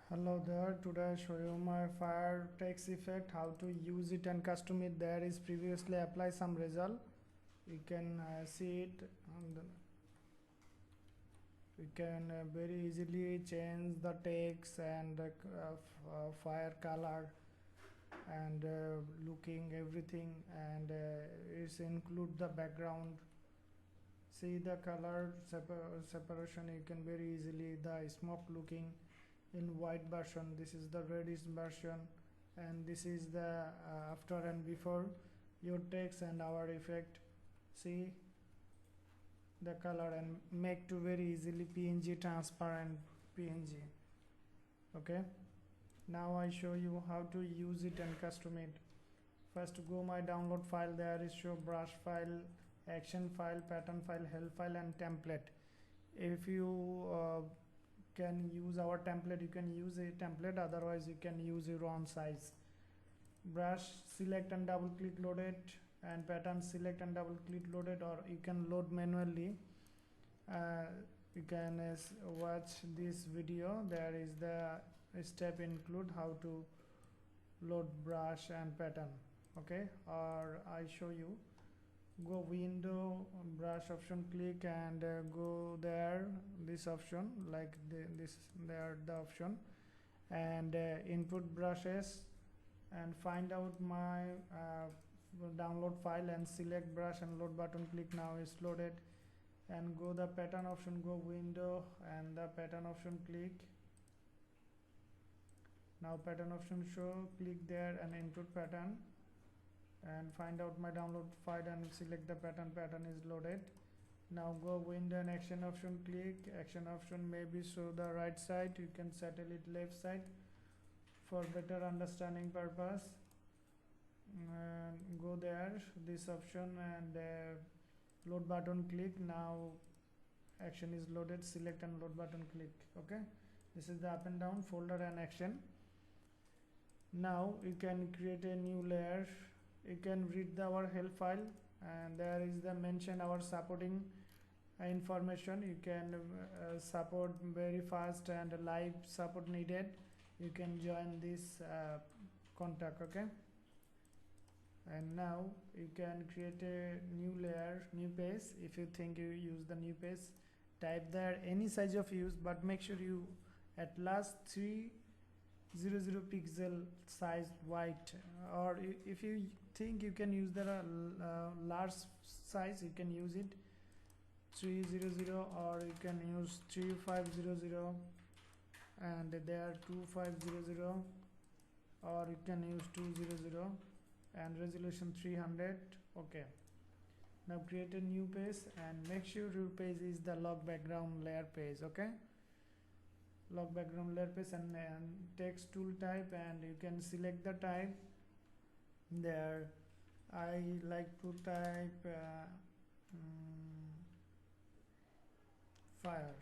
Hello there, today I show you my fire text effect, how to use it and custom it. There is previously apply some result. You can see it and we can very easily change the text and fire color and looking everything, and it's include the background. See the color separation, you can very easily the smoke looking in white version. This is the reddish version, and this is the after and before your text and our effect. See the color and make to very easily PNG, transparent PNG. Okay, now I show you how to use it and custom it. First go my download file, there is show brush file, action file, pattern file, help file and template. If you can use our template, you can use a template, otherwise you can use your own size. Brush select and double click load it, and pattern select and double click load it, or you can load manually. You can watch this video, there is the step include how to load brush and pattern. Okay, or I show you. Go window, brush option, click and go there, this option, like this there the option, and input brushes and find out my download file and select brush and load button, click, now it's loaded. And go the pattern option, go window and the pattern option, click, now pattern option show, click there and input pattern and find out my download file and select the pattern, pattern is loaded. Now go window and action option, click, action option maybe show the right side, you can settle it left side for better understanding purpose. And go there, this option, and load button, click, now action is loaded, select and load button, click. Okay, this is the up and down folder and action. Now you can create a new layer. You can read our help file, and there is the mention our supporting information. You can support very fast and live support needed, you can join this contact. Okay, and now you can create a new layer, new page. If you think you use the new page, type there any size of use, but make sure you at last 300 pixel size white, or if you think you can use the large size, you can use it 300, or you can use 3500, and there 2500, or you can use 200 and resolution 300. Okay, now create a new page and make sure your page is the log background layer page. Okay, log background layer page, and text tool type, and you can select the type. There I like to type fire.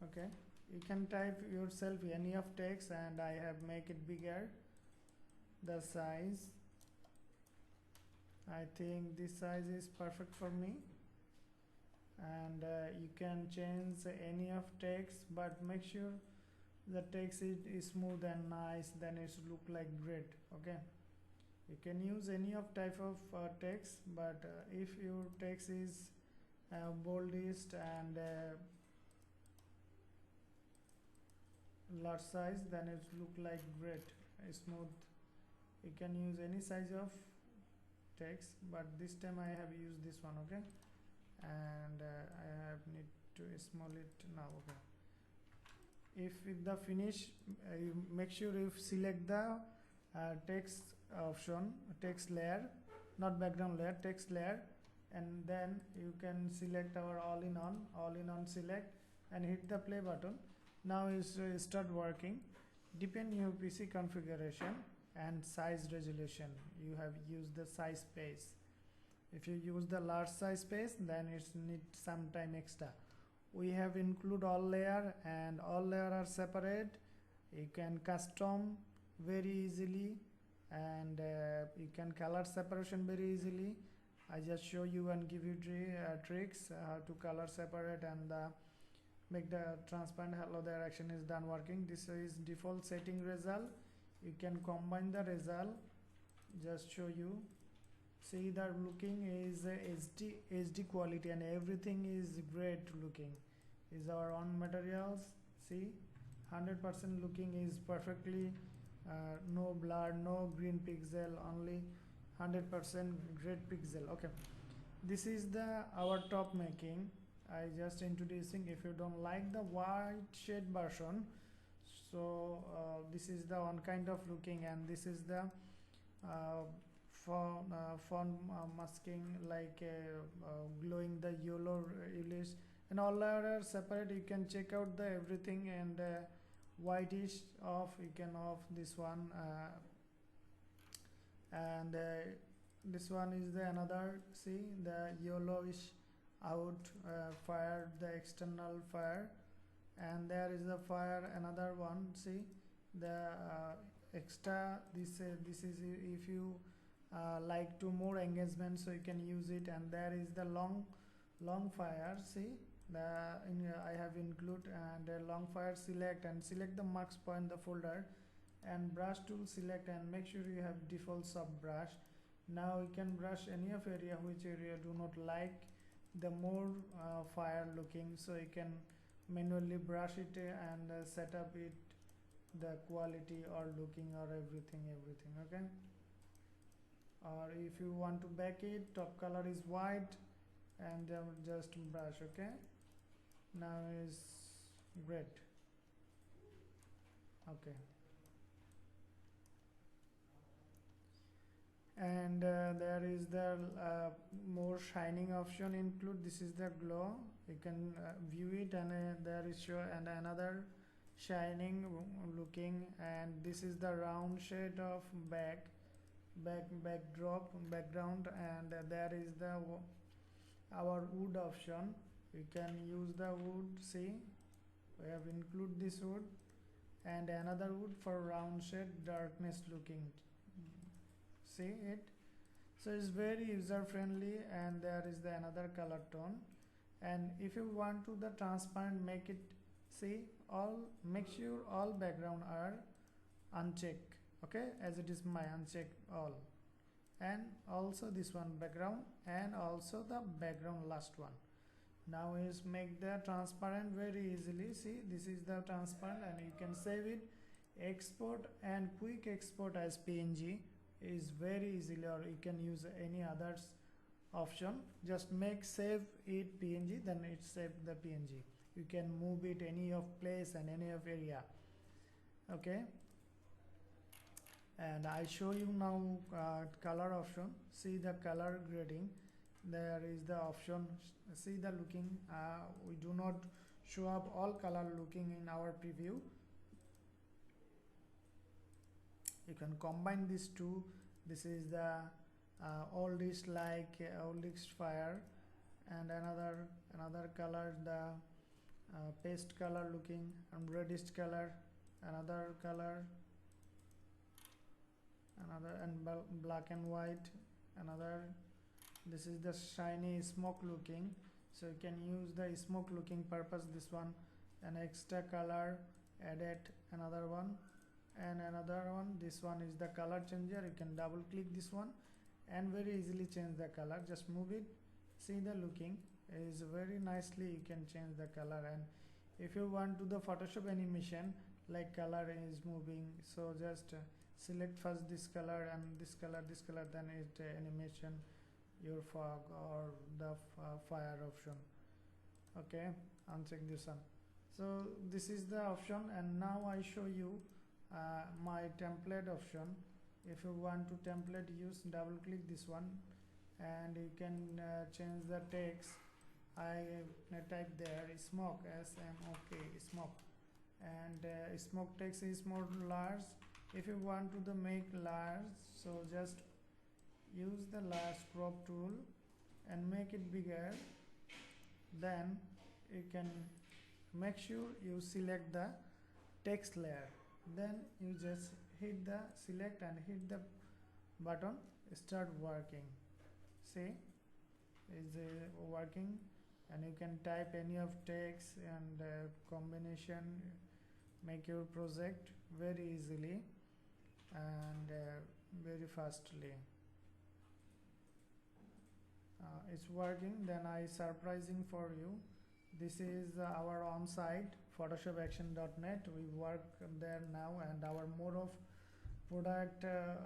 Okay, you can type yourself any of text, and I have make it bigger, the size. I think this size is perfect for me. And you can change any of text, but make sure the text is smooth and nice, then it look like great. Okay, you can use any of type of text, but if your text is boldest and large size, then it look like great, smooth. You can use any size of text, but this time I have used this one. Okay, and I have need to small it now. Okay, if with the finish, you make sure you select the text option, text layer, not background layer, text layer, and then you can select our all-in-on select and hit the play button. Now is start working. Depend your PC configuration and size resolution, you have used the size space. If you use the large size space, then it's need some time extra. We have include all layer, and all layer are separate. You can custom very easily, and you can color separation very easily. I just show you and give you tricks how to color separate and the make the transparent halo. The action is done working. This is default setting result. You can combine the result, just show you. See, the looking is HD quality and everything is great looking. Is our own materials. See, 100% looking is perfectly no blur, no green pixel, only 100% great pixel. Okay, this is the our top making. I just introducing. If you don't like the white shade version, so this is the one kind of looking, and this is the font masking, like glowing the yellow release, and all are separate. You can check out the everything, and whitish off, you can off this one, and this one is the another. See, the yellowish out fire, the external fire, and there is the fire another one. See, the extra, this is if you like to more engagement, so you can use it. And there is the long fire. See, I have include, and long fire, select and select the marks point, the folder, and brush tool select, and make sure you have default sub brush. Now you can brush any of area, which area do not like the more fire looking, so you can manually brush it and set up it, the quality or looking or everything. Okay, or if you want to back it, top color is white, and just brush. Okay, now is great. Okay, and there is the more shining option include. This is the glow, you can view it, and there is show, and another shining looking, and this is the round shade of background, and there is the our wood option. You can use the wood. See, we have include this wood, and another wood for round shade darkness looking. See it, so it's very user friendly. And there is the another color tone, and if you want to the transparent, make it, see, all, make sure all background are unchecked. Okay, as it is my uncheck all, and also this one background, and also the background last one. Now is make the transparent very easily. See, this is the transparent, and you can save it, export, and quick export as PNG is very easily, or you can use any others option. Just make save it PNG, then it save the PNG. You can move it any of place and any of area. Okay, and I show you now color option. See the color grading, there is the option. See the looking, we do not show up all color looking in our preview. You can combine these two. This is the oldish, like oldish fire, and another color, the paste color looking, and reddish color, another color, another, and black and white, another. This is the shiny smoke looking, so you can use the smoke looking purpose. This one, an extra color, edit another one, and another one. This one is the color changer. You can double click this one and very easily change the color. Just move it. See the looking is very nicely, you can change the color. And if you want to the Photoshop animation, like color is moving, so just select first this color and this color, then it animation your fog or the fire option. Okay, uncheck this one. So this is the option, and now I show you my template option. If you want to template use, double click this one, and you can change the text. I type there smoke, SMOK, smoke, and smoke text is more large. If you want to the make large, so just use the large crop tool and make it bigger. Then you can make sure you select the text layer, then you just hit the select and hit the button, start working. See, is working. and you can type any of text and combination, make your project very easily and very fastly. It's working. Then I surprising for you, this is our on-site photoshopaction.net. we work there now, and our more of product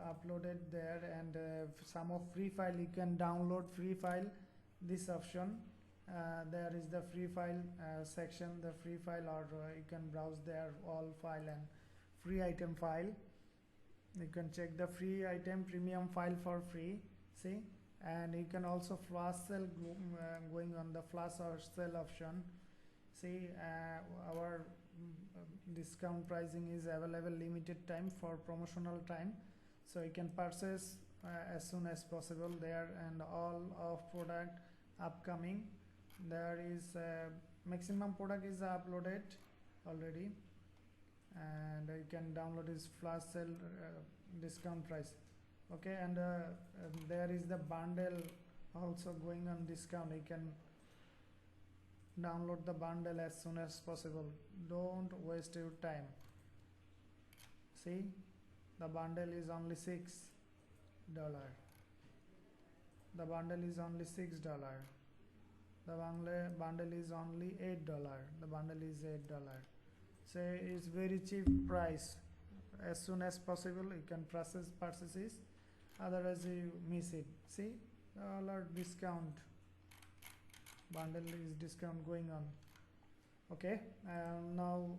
uploaded there, and some of free file you can download free file. This option, there is the free file section, the free file, or you can browse there all file and free item file. You can check the free item premium file for free, see. And you can also flash sale, going on the flash or sale option, see. Our discount pricing is available limited time for promotional time, so you can purchase as soon as possible there. And all of product upcoming, there is maximum product is uploaded already, and you can download this flash sale discount price. Okay, and there is the bundle also going on discount. You can download the bundle as soon as possible. Don't waste your time. See, the bundle is only $6. The bundle is only $6. The bundle is only $8. The bundle is $8. So it's very cheap price. As soon as possible you can purchase it, otherwise you miss it. See, all our discount, bundle is discount going on. Okay, now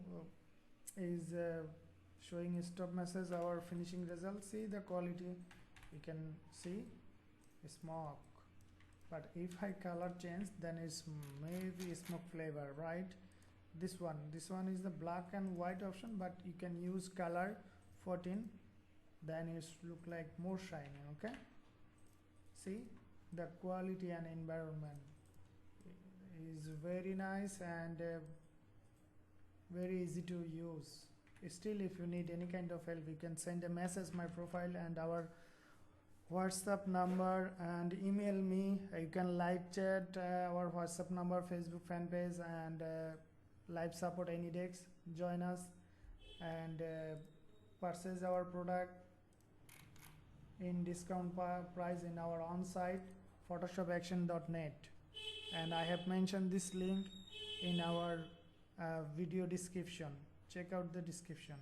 is showing stop message our finishing result. See the quality, you can see smoke, but if I color change, then it's maybe smoke flavor, right? This one is the black and white option, but you can use color 14, then it look like more shiny. Okay, see, the quality and environment is very nice and very easy to use. Still, if you need any kind of help, you can send a message my profile and our WhatsApp number, and email me. You can live chat our WhatsApp number, Facebook fan page, and live support any decks. Join us and purchase our product in discount price in our on-site photoshopaction.net, and I have mentioned this link in our video description. Check out the description.